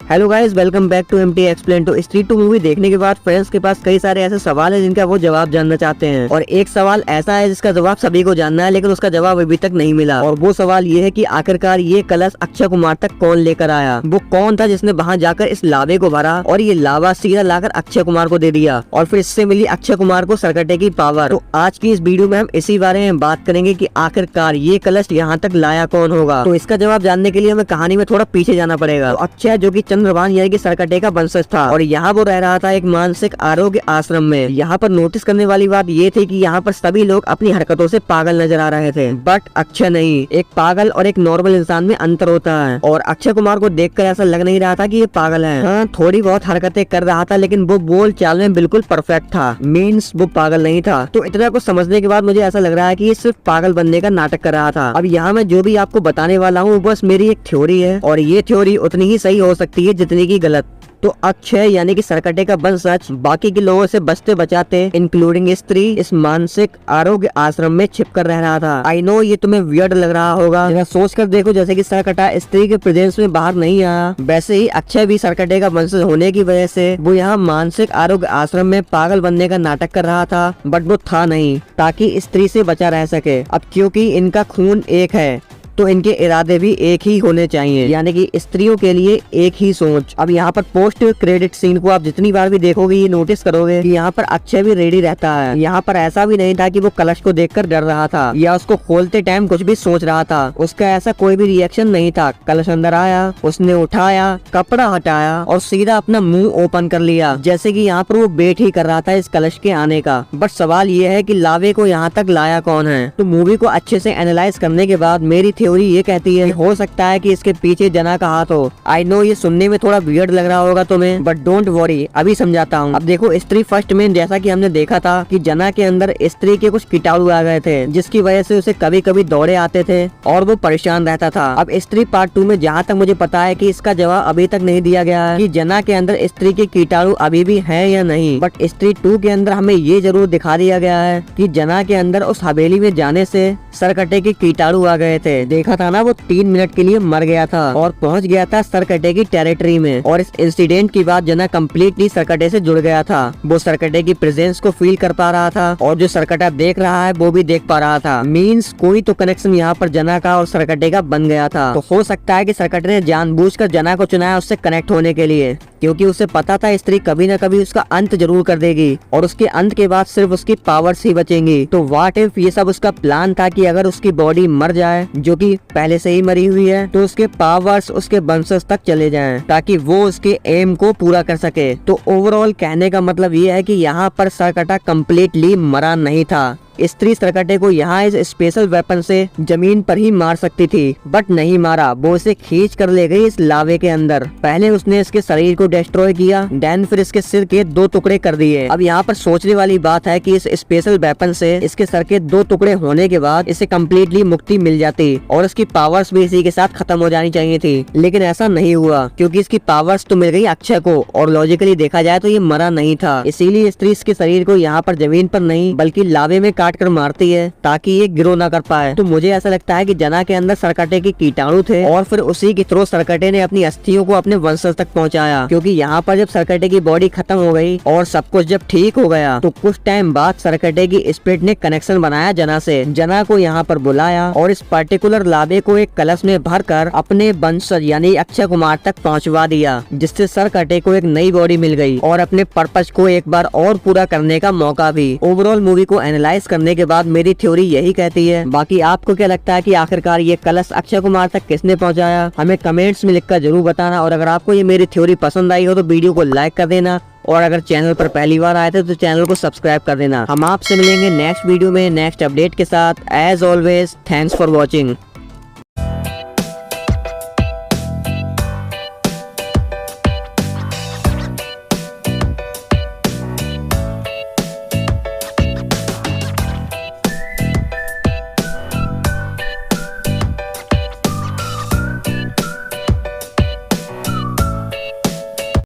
Hello guys, welcome back to MT explain. तो Stree 2 movie देखने के बाद फ्रेंड्स के पास कई सारे ऐसे सवाल हैं जिनका वो जवाब जानना चाहते हैं, और एक सवाल ऐसा है जिसका जवाब सभी को जानना है लेकिन उसका जवाब अभी तक नहीं मिला। और वो सवाल ये है कि आखिरकार ये कलश अक्षय कुमार तक कौन लेकर आया, वो कौन था जिसने वहाँ जाकर इस लावे को भरा और ये लावा सीधा लाकर अक्षय कुमार को दे दिया और फिर इससे मिली अक्षय कुमार को सरकटे की पावर। तो आज की इस वीडियो में हम इसी बारे में बात करेंगे कि आखिरकार ये कलश यहाँ तक लाया कौन होगा। तो इसका जवाब जानने के लिए हमें कहानी में थोड़ा पीछे जाना पड़ेगा। तो अक्षय जो की चंद्रभान यानी कि सरकटे का वंशज था और यहाँ वो रह रहा था एक मानसिक आरोग्य आश्रम में। यहाँ पर नोटिस करने वाली बात ये थी कि यहाँ पर सभी लोग अपनी हरकतों से पागल नजर आ रहे थे, बट अक्षय नहीं। एक पागल और एक नॉर्मल इंसान में अंतर होता है और अक्षय कुमार को देखकर ऐसा लग नहीं रहा था कि ये पागल है। हाँ, थोड़ी बहुत हरकतें कर रहा था लेकिन वो बोल चाल में बिल्कुल परफेक्ट था, मीन्स वो पागल नहीं था। तो इतना कुछ समझने के बाद मुझे ऐसा लग रहा है कि ये सिर्फ पागल बनने का नाटक कर रहा था। अब यहाँ मैं जो भी आपको बताने वाला हूँ बस मेरी एक थ्योरी है और ये थ्योरी उतनी ही सही हो सकती है जितनी की गलत। तो अक्षय यानी कि सरकटे का वंशज बाकी के लोगों से बचते बचाते इंक्लूडिंग स्त्री इस मानसिक आरोग्य आश्रम में छिप कर रह रहा था। आई नो ये तुम्हें वियर्ड लग रहा होगा, जरा सोच कर देखो। जैसे कि सरकटा स्त्री के प्रेजेंस में बाहर नहीं आया, वैसे ही अक्षय भी सरकटे का वंशज होने की वजह से वो यहाँ मानसिक आरोग्य आश्रम में पागल बनने का नाटक कर रहा था, बट वो था नहीं ताकि स्त्री से बचा रह सके। अब क्योंकि इनका खून एक है तो इनके इरादे भी एक ही होने चाहिए, यानी कि स्त्रियों के लिए एक ही सोच। अब यहाँ पर पोस्ट क्रेडिट सीन को आप जितनी बार भी देखोगे ये नोटिस करोगे कि यहाँ पर अक्षय भी रेडी रहता है। यहाँ पर ऐसा भी नहीं था कि वो कलश को देखकर डर रहा था या उसको खोलते टाइम कुछ भी सोच रहा था। उसका ऐसा कोई भी रिएक्शन नहीं था। कलश अंदर आया, उसने उठाया, कपड़ा हटाया और सीधा अपना मुंह ओपन कर लिया, जैसे कि यहाँ पर वो वेट ही कर रहा था इस कलश के आने का। बट सवाल ये है कि लावे को यहाँ तक लाया कौन है। तो मूवी को अच्छे से एनालाइज करने के बाद मेरी थ्योरी ये कहती है हो सकता है कि इसके पीछे जना का हाथ हो। आई नो ये सुनने में थोड़ा वियर्ड लग रहा होगा तुम्हें, बट डोंट वरी, अभी समझाता हूँ। अब देखो, स्त्री फर्स्ट में जैसा कि हमने देखा था कि जना के अंदर स्त्री के कुछ कीटाणु आ गए थे जिसकी वजह से उसे कभी कभी दौरे आते थे और वो परेशान रहता था। अब स्त्री पार्ट 2 में जहाँ तक मुझे पता है कि इसका जवाब अभी तक नहीं दिया गया है कि जना के अंदर स्त्री के कीटाणु अभी भी है या नहीं, बट स्त्री 2 के अंदर हमें ये जरूर दिखा दिया गया है कि जना के अंदर उस हवेली में जाने से सरकटे के कीटाणु आ गए थे। देखा था ना, वो 3 मिनट के लिए मर गया था और पहुंच गया था सरकटे की टेरिटरी में, और इस इंसिडेंट के बाद जना कम्प्लीटली सरकटे से जुड़ गया था। वो सरकटे की प्रेजेंस को फील कर पा रहा था और जो सरकटा देख रहा है वो भी देख पा रहा था। मीन्स कोई तो कनेक्शन यहाँ पर जना का और सरकटे का बन गया था। तो हो सकता है कि सरकटे ने जानबूझकर जना को चुनाया उससे कनेक्ट होने के लिए, क्योंकि उसे पता था स्त्री कभी न कभी उसका अंत जरूर कर देगी और उसके अंत के बाद सिर्फ उसकी पावर्स ही बचेंगी। तो व्हाट इफ ये सब उसका प्लान था कि अगर उसकी बॉडी मर जाए, जो कि पहले से ही मरी हुई है, तो उसके पावर्स उसके वंशज तक चले जाएं ताकि वो उसके एम को पूरा कर सके। तो ओवरऑल कहने का मतलब ये है कि यहाँ पर सरकटा कम्प्लीटली मरा नहीं था। स्त्री सरकटे को यहाँ इस स्पेशल वेपन से जमीन पर ही मार सकती थी, बट नहीं मारा। वो इसे खींच कर ले गई इस लावे के अंदर। पहले उसने इसके शरीर को डिस्ट्रॉय किया, देन फिर इसके सिर के 2 टुकड़े कर दिए। अब यहाँ पर सोचने वाली बात है कि इस स्पेशल वेपन से इसके सर के 2 टुकड़े होने के बाद इसे कम्प्लीटली मुक्ति मिल जाती और इसकी पावर्स भी इसी के साथ खत्म हो जानी चाहिए थी, लेकिन ऐसा नहीं हुआ क्योंकि इसकी पावर्स तो मिल गई अक्षय को और लॉजिकली देखा जाए तो ये मरा नहीं था। इसीलिए स्त्री इसके शरीर को यहाँ पर जमीन पर नहीं बल्कि लावे में काट कर मारती है ताकि ये ग्रो ना कर पाए। तो मुझे ऐसा लगता है कि जना के अंदर सरकटे के कीटाणु थे और फिर उसी के थ्रू सरकटे ने अपनी अस्थियों को अपने वंशज तक पहुंचाया, क्योंकि यहाँ पर जब सरकटे की बॉडी खत्म हो गई और सब कुछ जब ठीक हो गया तो कुछ टाइम बाद सरकटे की स्पिरिट ने कनेक्शन बनाया जना से। जना को यहाँ पर बुलाया और इस पर्टिकुलर लावे को एक कलश में भरकर अपने वंशज यानी अक्षय कुमार तक पहुँचवा दिया, जिससे सरकटे को एक नई बॉडी मिल गई और अपने पर्पज को एक बार और पूरा करने का मौका भी। ओवरऑल मूवी को एनालाइज करने के बाद मेरी थ्योरी यही कहती है। बाकी आपको क्या लगता है कि आखिरकार ये कलश अक्षय कुमार तक किसने पहुंचाया? हमें कमेंट्स में लिखकर जरूर बताना। और अगर आपको ये मेरी थ्योरी पसंद आई हो तो वीडियो को लाइक कर देना, और अगर चैनल पर पहली बार आए थे तो चैनल को सब्सक्राइब कर देना। हम आपसे मिलेंगे नेक्स्ट वीडियो में नेक्स्ट अपडेट के साथ। As always, thanks for watching.